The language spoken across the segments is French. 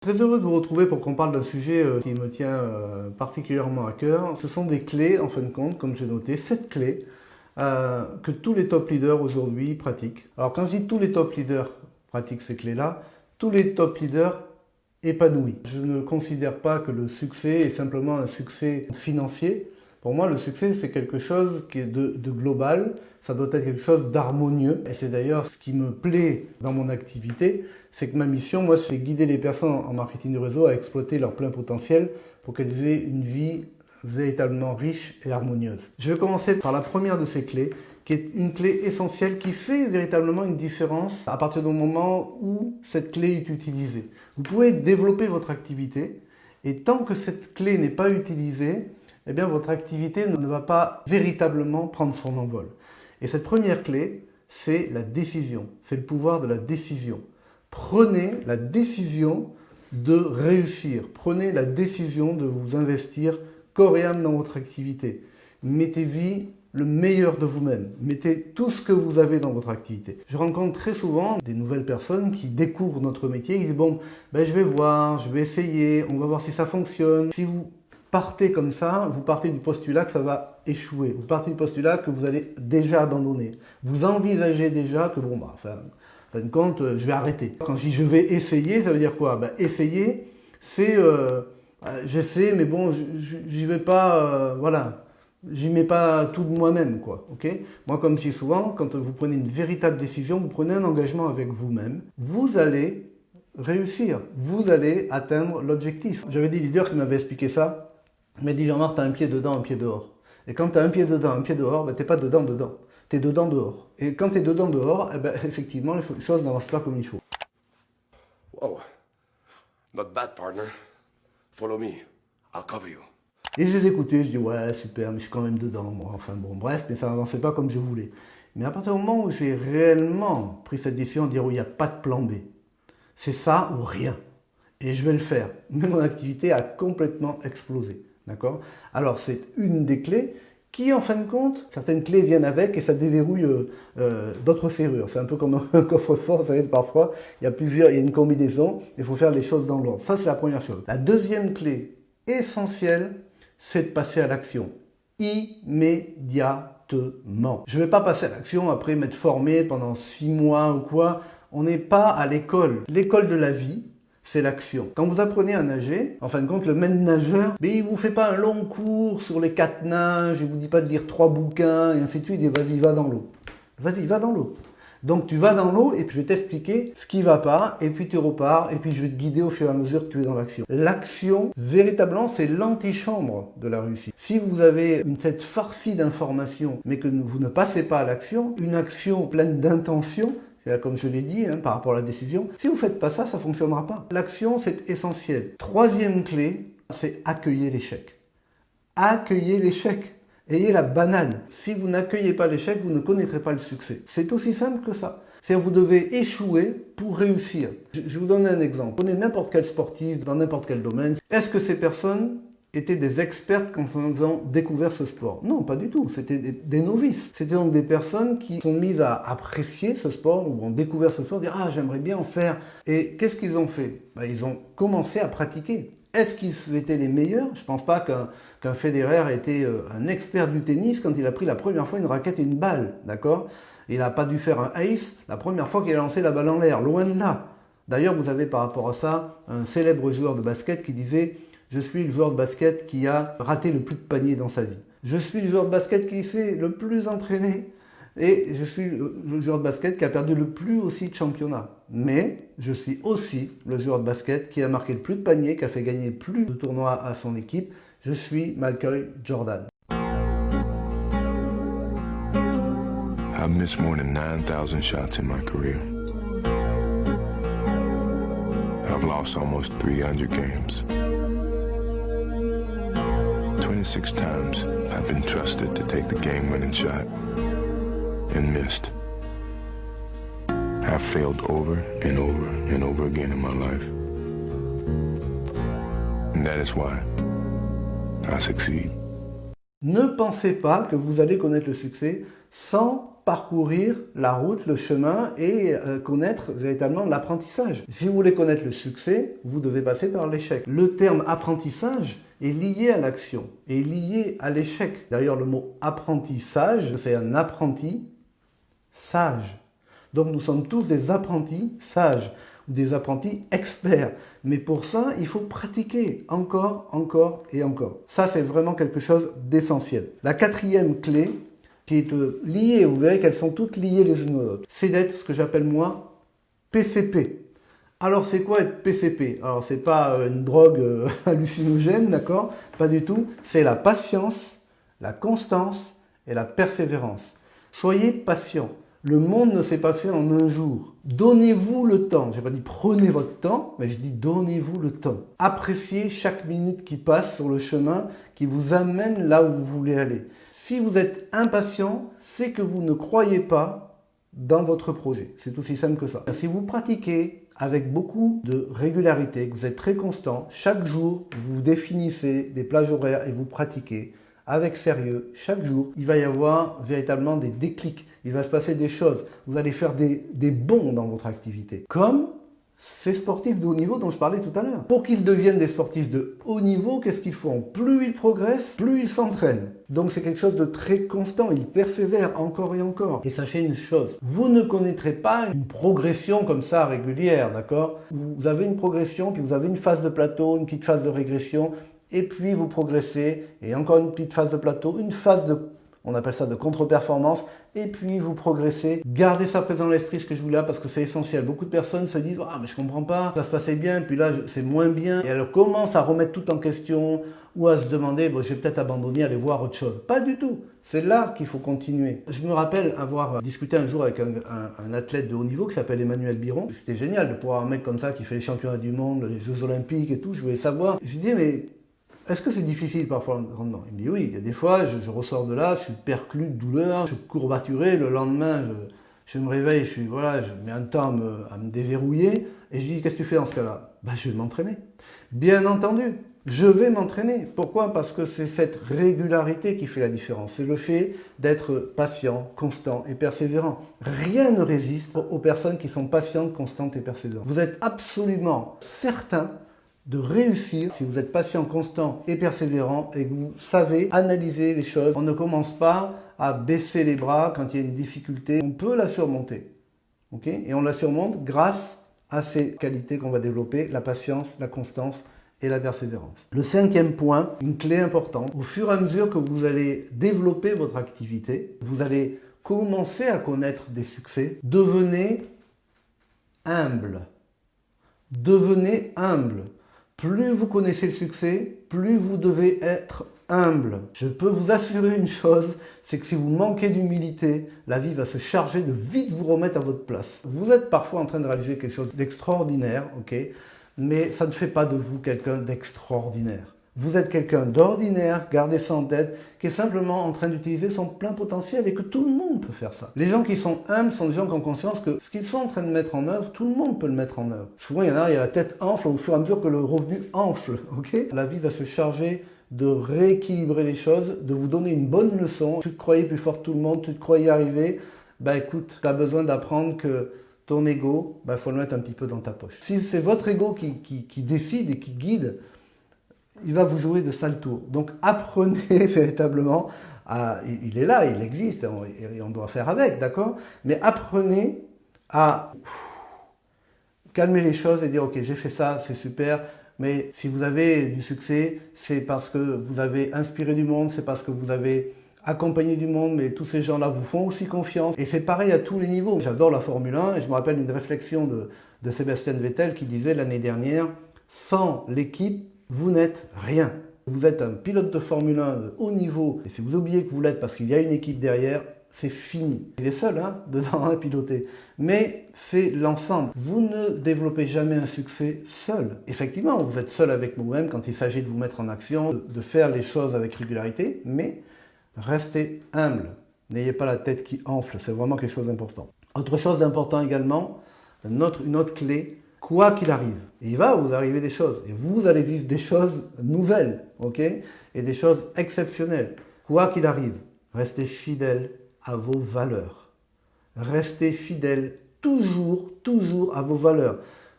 Très heureux de vous retrouver pour qu'on parle d'un sujet qui me tient particulièrement à cœur. Ce sont des clés, en fin de compte, comme j'ai noté, 7 clés que tous les top leaders aujourd'hui pratiquent. Alors quand je dis tous les top leaders pratiquent ces clés-là, tous les top leaders épanouis. Je ne considère pas que le succès est simplement un succès financier. Pour moi, le succès, c'est quelque chose qui est de global, ça doit être quelque chose d'harmonieux. Et c'est d'ailleurs ce qui me plaît dans mon activité, c'est que ma mission, moi, c'est guider les personnes en marketing de réseau à exploiter leur plein potentiel pour qu'elles aient une vie véritablement riche et harmonieuse. Je vais commencer par la première de ces clés, qui est une clé essentielle qui fait véritablement une différence à partir du moment où cette clé est utilisée. Vous pouvez développer votre activité et tant que cette clé n'est pas utilisée, eh bien votre activité ne va pas véritablement prendre son envol. Et cette première clé, c'est la décision, c'est le pouvoir de la décision. Prenez la décision de réussir, prenez la décision de vous investir corps et âme dans votre activité. Mettez-y le meilleur de vous-même. Mettez tout ce que vous avez dans votre activité. Je rencontre très souvent des nouvelles personnes qui découvrent notre métier. Ils disent bon, ben, je vais voir, je vais essayer, on va voir si ça fonctionne. Si vous partez comme ça, vous partez du postulat que ça va échouer. Vous partez du postulat que vous allez déjà abandonner. Vous envisagez déjà que bon, bah, en fin de compte, je vais arrêter. Quand je dis je vais essayer, ça veut dire quoi? Ben, essayer, c'est j'essaie, mais bon, j'y vais pas, voilà. J'y mets pas tout de moi-même, quoi. Ok? Moi, comme je dis souvent, quand vous prenez une véritable décision, vous prenez un engagement avec vous-même, vous allez réussir, vous allez atteindre l'objectif. J'avais des leaders qui m'avaient expliqué ça. Ils m'ont dit Jean-Marc, tu as un pied dedans, un pied dehors. Et quand tu as un pied dedans, un pied dehors, ben, tu n'es pas dedans, dedans. Tu es dedans, dehors. Et quand tu es dedans, dehors, eh ben, effectivement, les choses n'avancent pas comme il faut. Whoa. Not bad, partner. Follow me. I'll cover you. Et je les écoutais, je dis ouais super, mais je suis quand même dedans, moi. Enfin bon, bref, mais ça n'avançait pas comme je voulais. Mais à partir du moment où j'ai réellement pris cette décision de dire où il n'y a pas de plan B, c'est ça ou rien. Et je vais le faire. Mais mon activité a complètement explosé. D'accord? Alors c'est une des clés qui, en fin de compte, certaines clés viennent avec et ça déverrouille d'autres serrures. C'est un peu comme un coffre-fort, vous savez, parfois, il y a une combinaison, il faut faire les choses dans l'ordre. Ça, c'est la première chose. La deuxième clé essentielle, c'est de passer à l'action immédiatement. Je ne vais pas passer à l'action après m'être formé pendant 6 mois ou quoi. On n'est pas à l'école. L'école de la vie, c'est l'action. Quand vous apprenez à nager, en fin de compte, le maître nageur, mais il ne vous fait pas un long cours sur les 4 nages, il ne vous dit pas de lire 3 bouquins, et ainsi de suite, il dit vas-y, va dans l'eau. Vas-y, va dans l'eau. Donc tu vas dans l'eau et puis je vais t'expliquer ce qui ne va pas et puis tu repars et puis je vais te guider au fur et à mesure que tu es dans l'action. L'action, véritablement, c'est l'antichambre de la réussite. Si vous avez une tête farcie d'informations mais que vous ne passez pas à l'action, une action pleine d'intention, comme je l'ai dit par rapport à la décision, si vous ne faites pas ça, ça ne fonctionnera pas. L'action, c'est essentiel. Troisième clé, c'est accueillir l'échec. Accueillez l'échec. Ayez la banane. Si vous n'accueillez pas l'échec, vous ne connaîtrez pas le succès. C'est aussi simple que ça. C'est-à-dire que vous devez échouer pour réussir. Je vais vous donner un exemple. Prenez n'importe quel sportif dans n'importe quel domaine. Est-ce que ces personnes étaient des expertes quand ils ont découvert ce sport? Non, pas du tout. C'était des novices. C'était donc des personnes qui sont mises à apprécier ce sport ou ont découvert ce sport, dire ah j'aimerais bien en faire. Et qu'est-ce qu'ils ont fait? Ils ont commencé à pratiquer. Est-ce qu'ils étaient les meilleurs? Je ne pense pas qu'un Federer était un expert du tennis quand il a pris la première fois une raquette et une balle, d'accord? Il n'a pas dû faire un ace la première fois qu'il a lancé la balle en l'air, loin de là. D'ailleurs, vous avez par rapport à ça un célèbre joueur de basket qui disait « Je suis le joueur de basket qui a raté le plus de paniers dans sa vie. Je suis le joueur de basket qui s'est le plus entraîné. Et je suis le joueur de basket qui a perdu le plus aussi de championnats. Mais je suis aussi le joueur de basket qui a marqué le plus de paniers, qui a fait gagner le plus de tournois à son équipe. Je suis Michael Jordan. I've missed more than 9,000 shots in my career. I've lost almost 300 games. 26 times I've been trusted to take the game-winning shot and missed. I've failed over and over and over again in my life. And that is why I succeed. Ne pensez pas que vous allez connaître le succès sans parcourir la route, le chemin et connaître véritablement l'apprentissage. Si vous voulez connaître le succès, vous devez passer par l'échec. Le terme apprentissage est lié à l'action, est lié à l'échec. D'ailleurs, le mot apprentissage, c'est un apprenti sage. Donc nous sommes tous des apprentis sages, ou des apprentis experts. Mais pour ça, il faut pratiquer encore, encore et encore. Ça, c'est vraiment quelque chose d'essentiel. La quatrième clé, qui est liée, vous verrez qu'elles sont toutes liées les unes aux autres, c'est d'être ce que j'appelle moi PCP. Alors c'est quoi être PCP? Alors c'est pas une drogue hallucinogène, d'accord? Pas du tout. C'est la patience, la constance et la persévérance. Soyez patient. Le monde ne s'est pas fait en un jour. Donnez-vous le temps. Je n'ai pas dit prenez votre temps, mais je dis donnez-vous le temps. Appréciez chaque minute qui passe sur le chemin qui vous amène là où vous voulez aller. Si vous êtes impatient, c'est que vous ne croyez pas dans votre projet. C'est aussi simple que ça. Si vous pratiquez avec beaucoup de régularité, que vous êtes très constant, chaque jour, vous définissez des plages horaires et vous pratiquez avec sérieux, chaque jour, il va y avoir véritablement des déclics. Il va se passer des choses. Vous allez faire des bonds dans votre activité. Comme ces sportifs de haut niveau dont je parlais tout à l'heure. Pour qu'ils deviennent des sportifs de haut niveau, qu'est-ce qu'ils font? Plus ils progressent, plus ils s'entraînent. Donc c'est quelque chose de très constant. Ils persévèrent encore et encore. Et sachez une chose, vous ne connaîtrez pas une progression comme ça régulière, d'accord? Vous avez une progression, puis vous avez une phase de plateau, une petite phase de régression, et puis vous progressez, et encore une petite phase de plateau, une phase de, on appelle ça de contre-performance, et puis vous progressez. Gardez ça présent dans l'esprit, ce que je vous dis là, parce que c'est essentiel. Beaucoup de personnes se disent « Ah, mais je comprends pas, ça se passait bien, puis là, c'est moins bien. » Et elles commencent à remettre tout en question, ou à se demander « Bon, je vais peut-être abandonner, aller voir autre chose. » Pas du tout. C'est là qu'il faut continuer. Je me rappelle avoir discuté un jour avec un athlète de haut niveau qui s'appelle Emmanuel Biron. C'était génial de pouvoir un mec comme ça qui fait les championnats du monde, les Jeux Olympiques et tout. Je voulais savoir. Je lui dis « Mais est-ce que c'est difficile parfois le rendement ?» Il me dit oui, il y a des fois, je ressors de là, je suis perclus de douleur, je suis courbaturé, le lendemain, je me réveille, je mets un temps à me déverrouiller, et je dis, qu'est-ce que tu fais dans ce cas-là? Ben, je vais m'entraîner. Bien entendu, je vais m'entraîner. Pourquoi? Parce que c'est cette régularité qui fait la différence. C'est le fait d'être patient, constant et persévérant. Rien ne résiste aux personnes qui sont patientes, constantes et persévérantes. Vous êtes absolument certain de réussir si vous êtes patient, constant et persévérant et que vous savez analyser les choses. On ne commence pas à baisser les bras quand il y a une difficulté. On peut la surmonter. Okay? Et on la surmonte grâce à ces qualités qu'on va développer, la patience, la constance et la persévérance. Le cinquième point, une clé importante, au fur et à mesure que vous allez développer votre activité, vous allez commencer à connaître des succès, devenez humble. Devenez humble. Plus vous connaissez le succès, plus vous devez être humble. Je peux vous assurer une chose, c'est que si vous manquez d'humilité, la vie va se charger de vite vous remettre à votre place. Vous êtes parfois en train de réaliser quelque chose d'extraordinaire, ok, mais ça ne fait pas de vous quelqu'un d'extraordinaire. Vous êtes quelqu'un d'ordinaire, gardez ça en tête, qui est simplement en train d'utiliser son plein potentiel et que tout le monde peut faire ça. Les gens qui sont humbles sont des gens qui ont conscience que ce qu'ils sont en train de mettre en œuvre, tout le monde peut le mettre en œuvre. Souvent, il y en a, la tête enfle au fur et à mesure que le revenu enfle. Okay, la vie va se charger de rééquilibrer les choses, de vous donner une bonne leçon. Tu te croyais plus fort que tout le monde, tu te croyais y arriver. Ben écoute, tu as besoin d'apprendre que ton ego, ben, faut le mettre un petit peu dans ta poche. Si c'est votre ego qui décide et qui guide, il va vous jouer de sales tours. Donc apprenez véritablement, il est là, il existe, et on doit faire avec, d'accord? Mais apprenez à calmer les choses et dire, ok, j'ai fait ça, c'est super, mais si vous avez du succès, c'est parce que vous avez inspiré du monde, c'est parce que vous avez accompagné du monde, mais tous ces gens-là vous font aussi confiance. Et c'est pareil à tous les niveaux. J'adore la Formule 1, et je me rappelle une réflexion de Sébastien Vettel qui disait l'année dernière, sans l'équipe, vous n'êtes rien. Vous êtes un pilote de Formule 1 de haut niveau, et si vous oubliez que vous l'êtes parce qu'il y a une équipe derrière, c'est fini. Il est seul dedans à piloter. Mais c'est l'ensemble. Vous ne développez jamais un succès seul. Effectivement, vous êtes seul avec vous-même quand il s'agit de vous mettre en action, de faire les choses avec régularité, mais restez humble. N'ayez pas la tête qui enfle, c'est vraiment quelque chose d'important. Autre chose d'important également, une autre clé, quoi qu'il arrive, il va vous arriver des choses, et vous allez vivre des choses nouvelles, ok, et des choses exceptionnelles. Quoi qu'il arrive, restez fidèle à vos valeurs. Restez fidèle toujours à vos valeurs.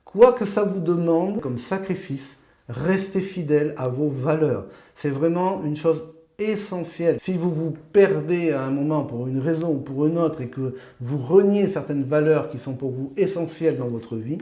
Quoi que ça vous demande comme sacrifice, restez fidèle à vos valeurs. C'est vraiment une chose essentielle. Si vous vous perdez à un moment pour une raison ou pour une autre et que vous reniez certaines valeurs qui sont pour vous essentielles dans votre vie,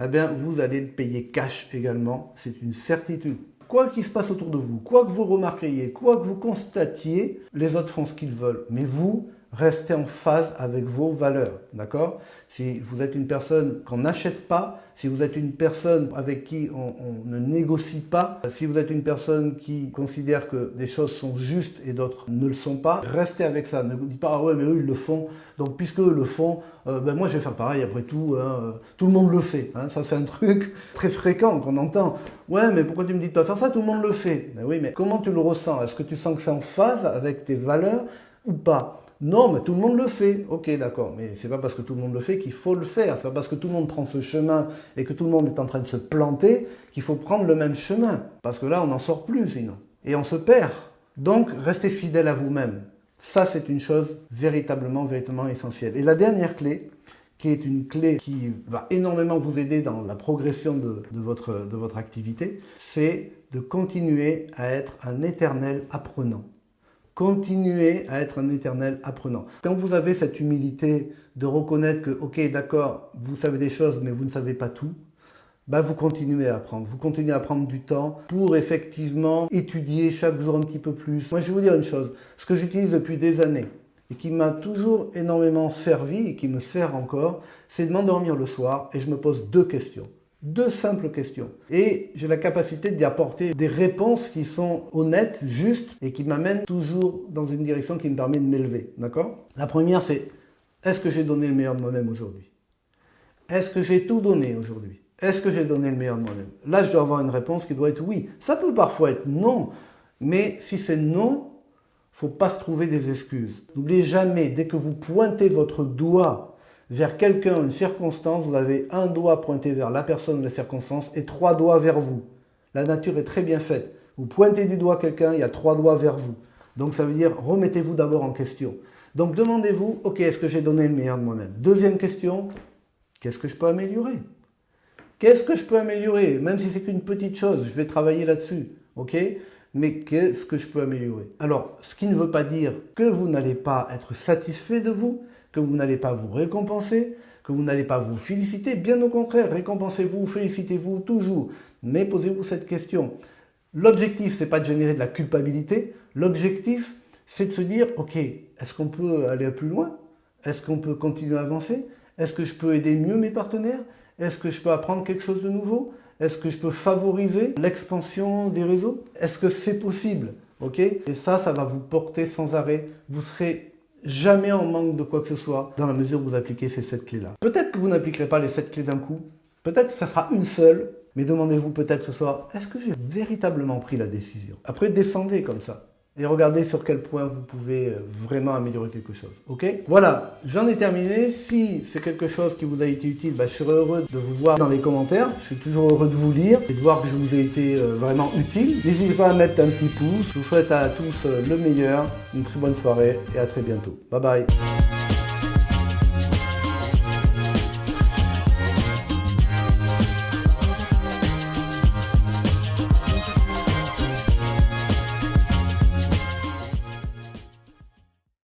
eh bien, vous allez le payer cash également. C'est une certitude. Quoi qu'il se passe autour de vous, quoi que vous remarquiez, quoi que vous constatiez, les autres font ce qu'ils veulent. Mais vous, restez en phase avec vos valeurs, d'accord? Si vous êtes une personne qu'on n'achète pas, si vous êtes une personne avec qui on ne négocie pas, si vous êtes une personne qui considère que des choses sont justes et d'autres ne le sont pas, restez avec ça. Ne vous dites pas, ah ouais, mais eux, ils le font, donc puisque eux le font, ben moi, je vais faire pareil, après tout, hein, tout le monde le fait. Hein, ça, c'est un truc très fréquent qu'on entend. Ouais, mais pourquoi tu me dis de pas faire ça? Tout le monde le fait. Ben oui, mais comment tu le ressens? Est-ce que tu sens que c'est en phase avec tes valeurs ou pas? Non, mais tout le monde le fait. Ok, d'accord, mais c'est pas parce que tout le monde le fait qu'il faut le faire. C'est pas parce que tout le monde prend ce chemin et que tout le monde est en train de se planter qu'il faut prendre le même chemin. Parce que là, on n'en sort plus sinon. Et on se perd. Donc, restez fidèle à vous-même. Ça, c'est une chose véritablement essentielle. Et la dernière clé, qui est une clé qui va énormément vous aider dans la progression de votre activité, c'est de continuer à être un éternel apprenant. Continuez à être un éternel apprenant. Quand vous avez cette humilité de reconnaître que, ok, d'accord, vous savez des choses, mais vous ne savez pas tout, bah vous continuez à apprendre. Vous continuez à prendre du temps pour effectivement étudier chaque jour un petit peu plus. Moi, je vais vous dire une chose, ce que j'utilise depuis des années et qui m'a toujours énormément servi et qui me sert encore, c'est de m'endormir le soir et je me pose 2 questions. 2 simples questions. Et j'ai la capacité d'y apporter des réponses qui sont honnêtes, justes et qui m'amènent toujours dans une direction qui me permet de m'élever. D'accord? La première, c'est est-ce que j'ai donné le meilleur de moi-même aujourd'hui? Est-ce que j'ai tout donné aujourd'hui? Est-ce que j'ai donné le meilleur de moi-même? Là, je dois avoir une réponse qui doit être oui. Ça peut parfois être non, mais si c'est non, il ne faut pas se trouver des excuses. N'oubliez jamais, dès que vous pointez votre doigt vers quelqu'un, une circonstance, vous avez un doigt pointé vers la personne ou la circonstance et 3 doigts vers vous. La nature est très bien faite. Vous pointez du doigt quelqu'un, il y a 3 doigts vers vous. Donc ça veut dire, remettez-vous d'abord en question. Donc demandez-vous, ok, est-ce que j'ai donné le meilleur de moi-même? Deuxième question, qu'est-ce que je peux améliorer? Qu'est-ce que je peux améliorer? Même si c'est qu'une petite chose, je vais travailler là-dessus, ok? Mais qu'est-ce que je peux améliorer? Alors, ce qui ne veut pas dire que vous n'allez pas être satisfait de vous, que vous n'allez pas vous récompenser, que vous n'allez pas vous féliciter. Bien au contraire, récompensez-vous, félicitez-vous toujours. Mais posez-vous cette question. L'objectif, ce n'est pas de générer de la culpabilité. L'objectif, c'est de se dire, ok, est-ce qu'on peut aller plus loin? Est-ce qu'on peut continuer à avancer? Est-ce que je peux aider mieux mes partenaires? Est-ce que je peux apprendre quelque chose de nouveau? Est-ce que je peux favoriser l'expansion des réseaux? Est-ce que c'est possible? Ok? Et ça va vous porter sans arrêt. Vous serez jamais en manque de quoi que ce soit dans la mesure où vous appliquez ces 7 clés-là. Peut-être que vous n'appliquerez pas les 7 clés d'un coup. Peut-être que ça sera une seule. Mais demandez-vous peut-être ce soir, est-ce que j'ai véritablement pris la décision? Après, descendez comme ça. Et regardez sur quel point vous pouvez vraiment améliorer quelque chose. Ok? Voilà, j'en ai terminé. Si c'est quelque chose qui vous a été utile, je serai heureux de vous voir dans les commentaires. Je suis toujours heureux de vous lire et de voir que je vous ai été vraiment utile. N'hésitez pas à mettre un petit pouce. Je vous souhaite à tous le meilleur, une très bonne soirée et à très bientôt. Bye bye.